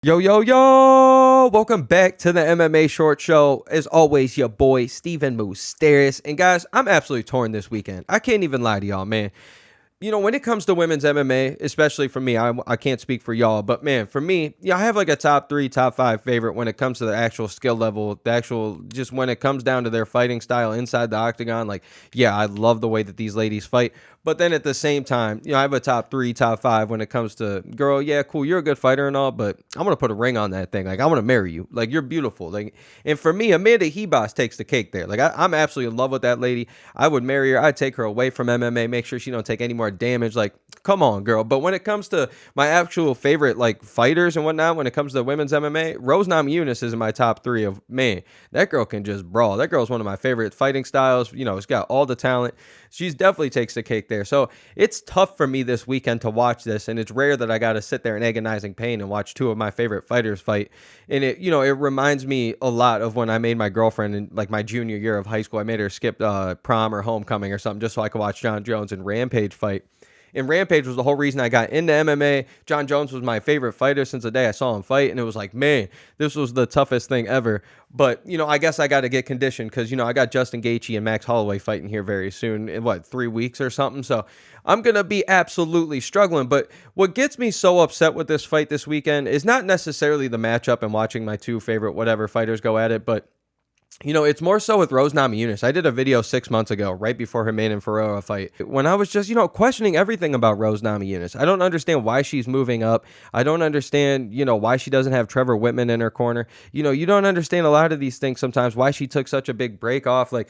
Yo, yo, yo! Welcome back to the MMA Short Show. As always, your boy, Steven Moustaris. And guys, I'm absolutely torn this weekend. I can't even lie to y'all, man. When it comes to women's MMA, especially for me, I can't speak for y'all, but man, for me, I have like a top 3, top 5 favorite when it comes to the actual skill level, the actual, just when it comes down to their fighting style inside the octagon. Like, yeah, I love the way that these ladies fight. But then at the same time, I have a top 3, top 5 when it comes to, girl, yeah, cool, you're a good fighter and all, but I'm going to put a ring on that thing. Like, I want to marry you. Like, you're beautiful. Like, and for me, Amanda Hebos takes the cake there. Like, I'm absolutely in love with that lady. I would marry her. I'd take her away from MMA, make sure she don't take any more damage. Like, come on, girl. But when it comes to my actual favorite, like, fighters and whatnot, when it comes to women's MMA, Rose Namajunas is in my top 3 of, man, that girl can just brawl. That girl's one of my favorite fighting styles. It's got all the talent. She's definitely takes the cake there. So it's tough for me this weekend to watch this, and it's rare that I got to sit there in agonizing pain and watch two of my favorite fighters fight. And it reminds me a lot of when I made my girlfriend in like my junior year of high school. I made her skip prom or homecoming or something just so I could watch John Jones and Rampage fight. And Rampage was the whole reason I got into MMA. John Jones was my favorite fighter since the day I saw him fight. And it was like, man, this was the toughest thing ever. But, I guess I got to get conditioned because, I got Justin Gaethje and Max Holloway fighting here very soon in 3 weeks or something. So I'm going to be absolutely struggling. But what gets me so upset with this fight this weekend is not necessarily the matchup and watching my two favorite whatever fighters go at it, but it's more so with Rose Namajunas. I did a video 6 months ago, right before her Manon Fiorot fight, when I was just, questioning everything about Rose Namajunas. I don't understand why she's moving up. I don't understand, why she doesn't have Trevor Wittman in her corner. You don't understand a lot of these things sometimes, why she took such a big break off. Like,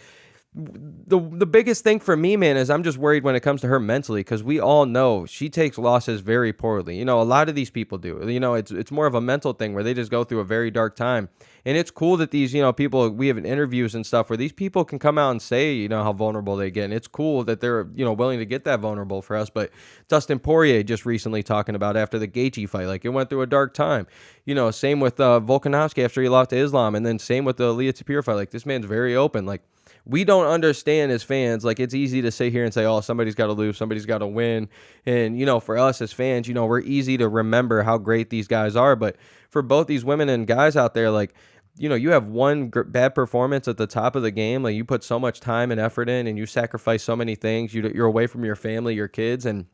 the biggest thing for me, man, is I'm just worried when it comes to her mentally, because we all know she takes losses very poorly. A lot of these people do. It's more of a mental thing where they just go through a very dark time. And it's cool that these, people, we have interviews and stuff where these people can come out and say, how vulnerable they get. And it's cool that they're, willing to get that vulnerable for us. But Dustin Poirier just recently talking about after the Gaethje fight, like it went through a dark time. Same with Volkanovski after he lost to Islam. And then same with the Leah Tapir fight. Like, this man's very open. Like, we don't understand as fans. Like, it's easy to sit here and say, oh, somebody's got to lose, somebody's got to win. And, for us as fans, we're easy to remember how great these guys are. But for both these women and guys out there, like, you have one bad performance at the top of the game. Like, you put so much time and effort in and you sacrifice so many things. You're away from your family, your kids, and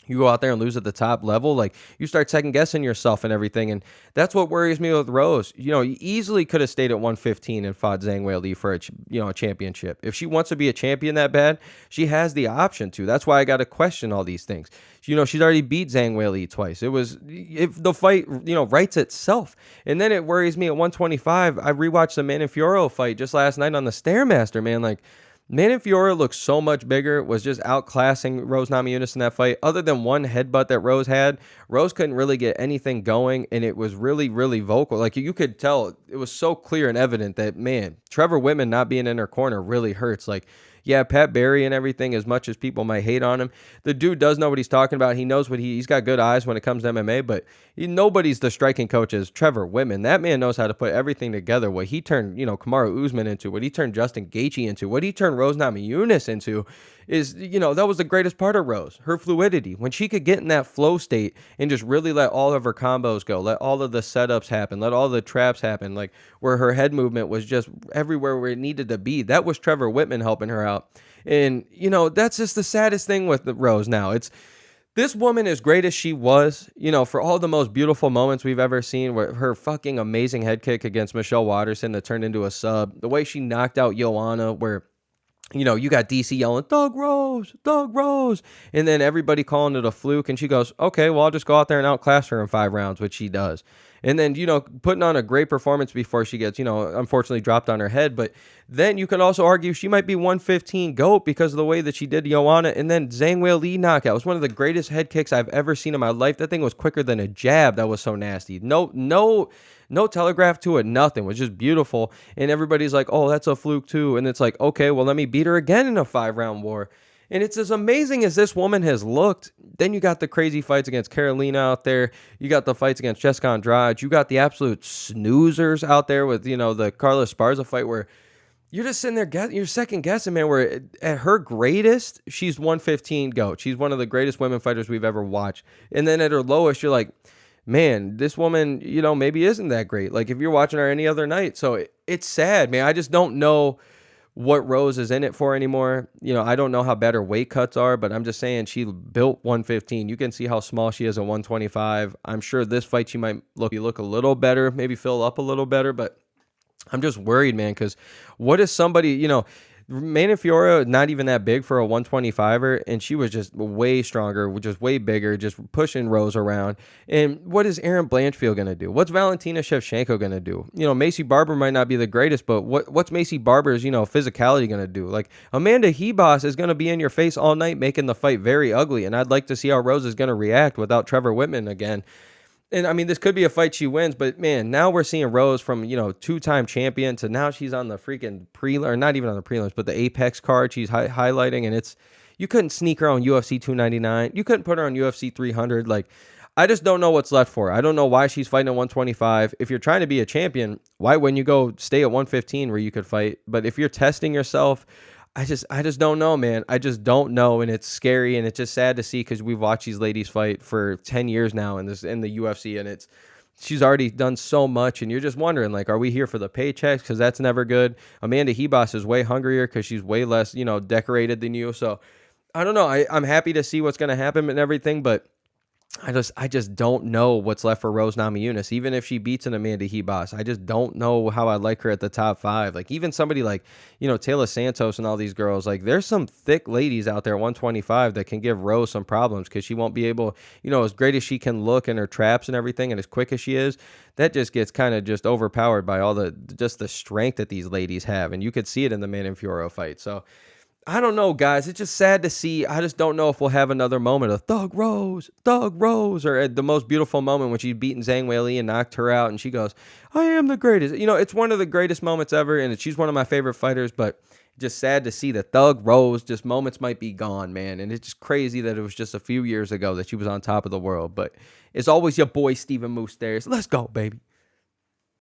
you go out there and lose at the top level, like, you start second guessing yourself and everything. And that's what worries me with Rose. You easily could have stayed at 115 and fought Zhang Weili for a championship. If she wants to be a champion that bad, she has the option to. That's why I got to question all these things. She's already beat Zhang Weili twice. If the fight, writes itself. And then it worries me at 125. I rewatched the Manon Fiorot fight just last night on the Stairmaster, man. Like, Manon Fiorot looks so much bigger, was just outclassing Rose Namajunas in that fight. Other than one headbutt that Rose had, Rose couldn't really get anything going, and it was really, really vocal. Like, you could tell, it was so clear and evident that, man, Trevor Wittman not being in her corner really hurts. Like, yeah, Pat Barry and everything, as much as people might hate on him, the dude does know what he's talking about. He knows he's got good eyes when it comes to MMA, but nobody's the striking coach as Trevor Wittman. That man knows how to put everything together. What he turned, Kamaru Usman into, what he turned Justin Gaethje into, what he turned Rose Namajunas into is, that was the greatest part of Rose, her fluidity. When she could get in that flow state and just really let all of her combos go, let all of the setups happen, let all the traps happen, like where her head movement was just everywhere where it needed to be. That was Trevor Wittman helping her out. And, that's just the saddest thing with Rose now. It's, this woman, as great as she was, for all the most beautiful moments we've ever seen, where her fucking amazing head kick against Michelle Waterson that turned into a sub, the way she knocked out Joanna, where, you got DC yelling, Doug Rose, and then everybody calling it a fluke, and she goes, okay, well, I'll just go out there and outclass her in 5 rounds, which she does. And then, putting on a great performance before she gets, unfortunately dropped on her head. But then you could also argue she might be 115 GOAT because of the way that she did Joanna. And then Zhang Weili knockout was one of the greatest head kicks I've ever seen in my life. That thing was quicker than a jab. That was so nasty. No telegraph to it, nothing. It was just beautiful. And everybody's like, oh, that's a fluke too. And it's like, okay, well, let me beat her again in a 5-round war. And it's as amazing as this woman has looked. Then you got the crazy fights against Carolina out there. You got the fights against Jessica Andrade. You got the absolute snoozers out there with, the Carla Esparza fight where you're just sitting there, you're second guessing, man, where at her greatest, she's 115 GOAT. She's one of the greatest women fighters we've ever watched. And then at her lowest, you're like, man, this woman, maybe isn't that great. Like if you're watching her any other night. So it's sad, man. I just don't know what Rose is in it for anymore. I don't know how bad her weight cuts are, but I'm just saying she built 115. You can see how small she is at 125. I'm sure this fight she might look a little better, maybe fill up a little better, but I'm just worried, man, because what is somebody, Manon Fiorot, not even that big for a 125er, and she was just way stronger, just way bigger, just pushing Rose around. And what is Erin Blanchfield going to do? What's Valentina Shevchenko going to do? Macy Barber might not be the greatest, but what's Macy Barber's, physicality going to do? Like, Amanda Hebos is going to be in your face all night, making the fight very ugly, and I'd like to see how Rose is going to react without Trevor Wittman again. And I mean, this could be a fight she wins, but man, now we're seeing Rose from, two-time champion to now she's on the freaking or not even on the prelims, but the Apex card she's highlighting. And you couldn't sneak her on UFC 299. You couldn't put her on UFC 300. Like, I just don't know what's left for her. I don't know why she's fighting at 125. If you're trying to be a champion, why wouldn't you go stay at 115 where you could fight? But if you're testing yourself, I just don't know, man. I just don't know, and it's scary, and it's just sad to see because we've watched these ladies fight for 10 years now in the UFC, and she's already done so much, and you're just wondering, like, are we here for the paychecks? Because that's never good. Amanda Hebos is way hungrier because she's way less, decorated than you. So I don't know. I'm happy to see what's going to happen and everything, but I just don't know what's left for Rose Namajunas. Even if she beats an Amanda Hebos, I just don't know how I like her at the top 5. Like even somebody like, Taylor Santos and all these girls, like there's some thick ladies out there at 125 that can give Rose some problems because she won't be able, as great as she can look in her traps and everything and as quick as she is, that just gets kind of just overpowered by all the strength that these ladies have. And you could see it in the Manon Fiorot fight. So I don't know, guys. It's just sad to see. I just don't know if we'll have another moment of Thug Rose, or at the most beautiful moment when she's beaten Zhang Weili and knocked her out, and she goes, "I am the greatest." It's one of the greatest moments ever, and she's one of my favorite fighters. But just sad to see that Thug Rose, just moments might be gone, man. And it's just crazy that it was just a few years ago that she was on top of the world. But it's always your boy Steven Moustaris. Let's go, baby.